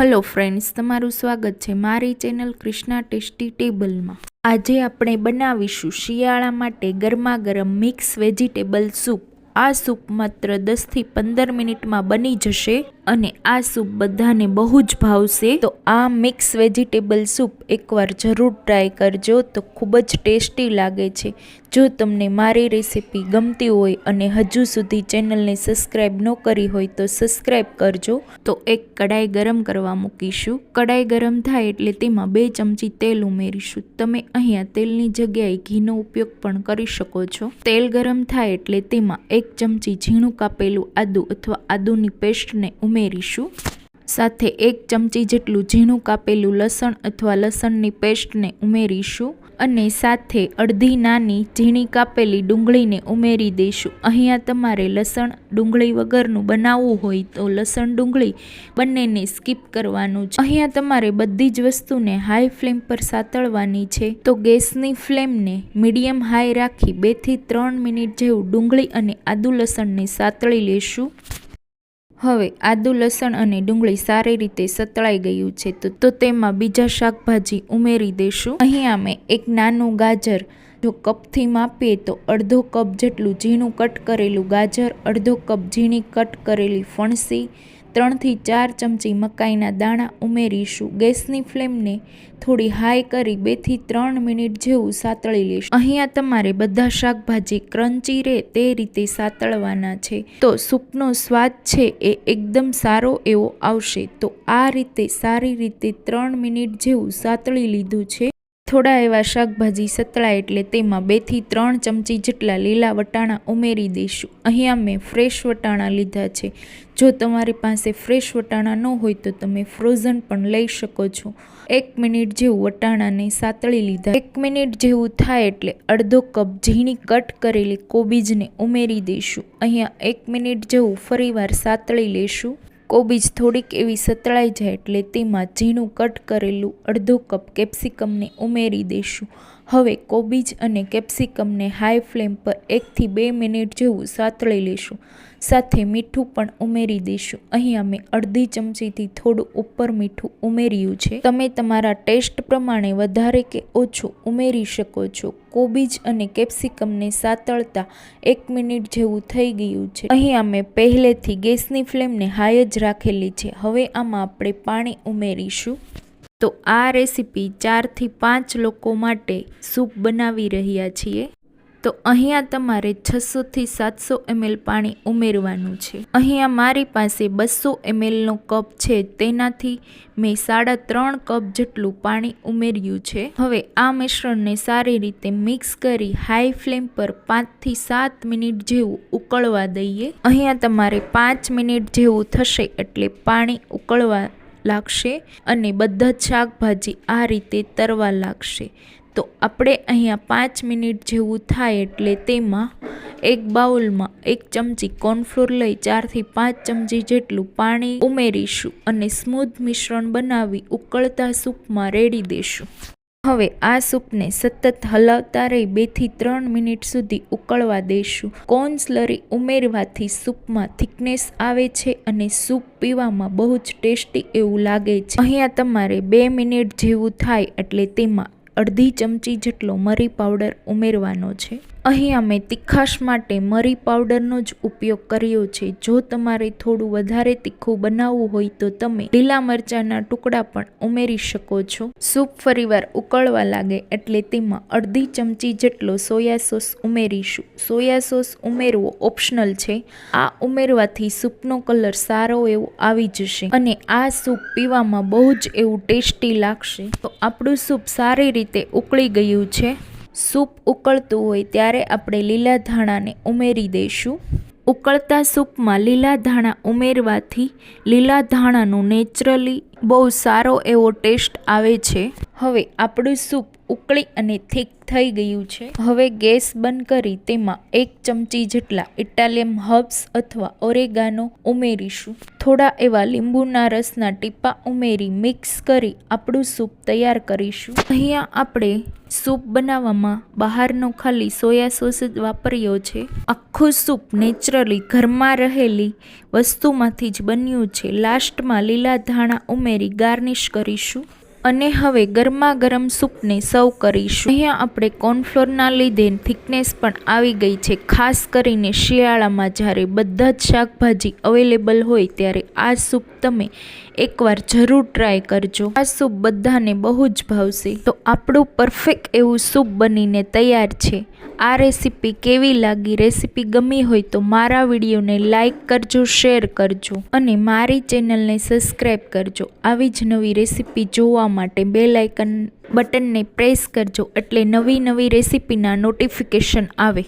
Hello friends, तमारू स्वागत है मारी चेनल कृष्णा टेस्टी टेबल में। आज આપણે બનાવીશું શિયાળા માટે ગરમા ગરમ મિક્સ વેજીટેબલ સૂપ। આ સૂપ માત્ર 10 થી 15 મિનિટમાં બની જશે અને આ સૂપ બધાને બહુ જ ભાવશે। તો આ મિક્સ વેજીટેબલ સૂપ એકવાર જરૂર ટ્રાય કરજો, તો ખૂબ જ ટેસ્ટી લાગે છે। જો તમને મારી રેસીપી ગમતી હોય અને હજુ સુધી ચેનલને સબસ્ક્રાઈબ ન કરી હોય તો સબસ્ક્રાઈબ કરજો। તો એક કડાઈ ગરમ કરવા મૂકીશું। કડાઈ ગરમ થાય એટલે તેમાં 2 ચમચી તેલ ઉમેરીશું। તમે અહીંયા તેલની જગ્યાએ ઘીનો ઉપયોગ પણ કરી શકો છો। તેલ ગરમ થાય એટલે તેમાં 1 ચમચી ઝીણું કાપેલું આદું અથવા આદુની પેસ્ટને ઉમેરીશું। સાથે 1 ચમચી જેટલું ઝીણું કાપેલું લસણ અથવા લસણની પેસ્ટને ઉમેરીશું અને સાથે અડધી નાની ઝીણી કાપેલી ડુંગળીને ઉમેરી દઈશું। અહીંયા તમારે લસણ ડુંગળી વગરનું બનાવવું હોય તો લસણ ડુંગળી બંનેને સ્કીપ કરવાનું છે। અહીંયા તમારે બધી જ વસ્તુને હાઈ ફ્લેમ પર સાતળવાની છે। તો ગેસની ફ્લેમને મીડિયમ હાઈ રાખી 2 થી 3 મિનિટ જેવું ડુંગળી અને આદુ લસણને સાતળી લેશું। હવે આદુ લસણ અને ડુંગળી સારી રીતે સતળાઈ ગયું છે તો તેમાં બીજા શાકભાજી ઉમેરી દઈશું। અહીંયા મેં એક નાનું ગાજર, જો કપથી માપીએ તો અડધો કપ જેટલું ઝીણું કટ કરેલું ગાજર, અડધો કપ ઝીણી કટ કરેલી ફણસી, 3 થી 4 ચમચી મકાઈના દાણા ઉમેરીશું। ગેસની ફ્લેમને થોડી હાઈ કરી 2 થી 3 મિનિટ જેવું સાતળી લેશું। અહીંયા તમારે બધા શાકભાજી ક્રન્ચી રહે તે રીતે સાતળવાના છે, તો સૂપનો સ્વાદ છે એ એકદમ સારો એવો આવશે। તો આ રીતે સારી રીતે 3 મિનિટ જેવું સાતળી લીધું છે। થોડા એવા શાકભાજી સતળાય એટલે તેમાં 2 થી 3 ચમચી જેટલા લીલા વટાણા ઉમેરી દઈશું। અહીંયા મેં ફ્રેશ વટાણા લીધા છે। જો તમારી પાસે ફ્રેશ વટાણા ન હોય તો તમે ફ્રોઝન પણ લઈ શકો છો। 1 મિનિટ જેવું વટાણાને સાતળી લીધા। 1 મિનિટ જેવું થાય એટલે અડધો કપ ઝીણી કટ કરેલી કોબીજને ઉમેરી દઈશું। અહીંયા 1 મિનિટ જેવું ફરીવાર સાતળી લેશું। કોબીજ થોડીક એવી સતળાઈ જાય એટલે તેમાં ઝીણું કટ કરેલું અડધો કપ કેપ્સિકમને ઉમેરી દઈશું। હવે કોબીજ અને કેપ્સિકમને હાઈ ફ્લેમ પર 1 થી 2 મિનિટ જેવું સાતળી લેશું। સાથે મીઠું પણ ઉમેરી દઈશું। અહીંયા મેં અડધી ચમચીથી થોડું ઉપર મીઠું ઉમેર્યું છે। તમે તમારા ટેસ્ટ પ્રમાણે વધારે કે ઓછું ઉમેરી શકો છો। કોબીજ અને કેપ્સિકમને સાતળતા 1 મિનિટ જેવું થઈ ગયું છે। અહીંયા મેં પહેલેથી ગેસની ફ્લેમને હાઈ જ રાખેલી છે। હવે આમાં આપણે પાણી ઉમેરીશું। તો આ રેસીપી 4 થી 5 લોકો માટે સૂપ બનાવી રહ્યા છીએ, તો અહીંયા તમારે 600 થી 700 ml પાણી ઉમેરવાનું છે। અહીંયા મારી પાસે 200 mlનો કપ છે, તેનાથી મેં 3.5 કપ જેટલું પાણી ઉમેર્યું છે। હવે આ મિશ્રણને સારી રીતે મિક્સ કરી હાઈ ફ્લેમ પર 5 થી 7 મિનિટ જેવું ઉકળવા દઈએ। અહીંયા તમારે 5 મિનિટ જેવું થશે એટલે પાણી ઉકળવા લાગશે અને બધા જ શાકભાજી આ રીતે તરવા લાગશે। તો આપણે અહીંયા 5 મિનિટ જેવું થાય એટલે તેમાં એક બાઉલમાં 1 ચમચી કોર્નફ્લોર લઈ 4 થી 5 ચમચી જેટલું પાણી ઉમેરીશું અને સ્મૂથ મિશ્રણ બનાવી ઉકળતા સૂપમાં રેડી દેશું। હવે આ સૂપને સતત હલાવતા રહી 2 થી 3 મિનિટ સુધી ઉકળવા દઈશું। કોર્ન સ્લરી ઉમેરવાથી સૂપમાં થિકનેસ આવે છે અને સૂપ પીવામાં બહુ જ ટેસ્ટી એવું લાગે છે। અહીંયા તમારે 2 મિનિટ જેવું થાય એટલે તેમાં અડધી ચમચી જેટલો મરી પાવડર ઉમેરવાનો છે। અહીંયા મેં તીખાશ માટે મરી પાવડરનો જ ઉપયોગ કર્યો છે। જો તમારે થોડું વધારે તીખું બનાવવું હોય તો તમે લીલા મરચાંના ટુકડા પણ ઉમેરી શકો છો। સૂપ ફરીવાર ઉકળવા લાગે એટલે તેમાં અડધી ચમચી જેટલો સોયા સોસ ઉમેરીશું। સોયા સોસ ઉમેરવો ઓપ્શનલ છે। આ ઉમેરવાથી સૂપનો કલર સારો એવો આવી જશે અને આ સૂપ પીવામાં બહુ જ એવું ટેસ્ટી લાગશે। તો આપણું સૂપ સારી રીતે ઉકળી ગયું છે। સૂપ ઉકળતું હોય ત્યારે આપણે લીલા ધાણાને ઉમેરી દઈશું। ઉકળતા સૂપમાં લીલા ધાણા ઉમેરવાથી લીલા ધાણાનું નેચરલી બહુ સારો એવો ટેસ્ટ આવે છે। હવે આપણું સૂપ ઉકળી અને થીક થઈ ગયું છે. હવે ગેસ બંધ કરી તેમાં 1 ચમચી જેટલા ઇટાલિયન હર્બ્સ અથવા ઓરેગાનો ઉમેરીશું. થોડા એવા લીંબુના રસના ટીપા ઉમેરી મિક્સ કરી આપણું સૂપ તૈયાર કરીશું. અહીંયા આપણે સૂપ બનાવવામાં બહારનો ખાલી સોયા સોસ જ વાપર્યો છે. આખું સૂપ નેચરલી ઘરમાં રહેલી વસ્તુમાંથી જ બન્યું છે. લાસ્ટમાં લીલા ધાણા ઉમેરી ગાર્નિશ કરીશું અને હવે ગરમા ગરમ સૂપને સર્વ કરીશું. અહીંયા આપણે કોર્નફ્લોરના લીધે થિકનેસ પણ આવી ગઈ છે. ખાસ કરીને શિયાળામાં જ્યારે બધા જ શાકભાજી અવેલેબલ હોય ત્યારે આ સૂપ તમે એકવાર જરૂર ટ્રાય કરજો. આ સૂપ બધાને બહુ જ ભાવશે. તો આપણું પરફેક્ટ એવું સૂપ બનીને તૈયાર છે. આ રેસીપી કેવી લાગી? રેસીપી ગમી હોય તો મારા વિડીયોને લાઈક કરજો, શેર કરજો અને મારી ચેનલને સબસ્ક્રાઈબ કરજો. આવી જ નવી રેસીપી જોવા માટે બેલ આઇકન બટનને પ્રેસ કરજો એટલે નવી રેસીપીના નોટિફિકેશન આવે.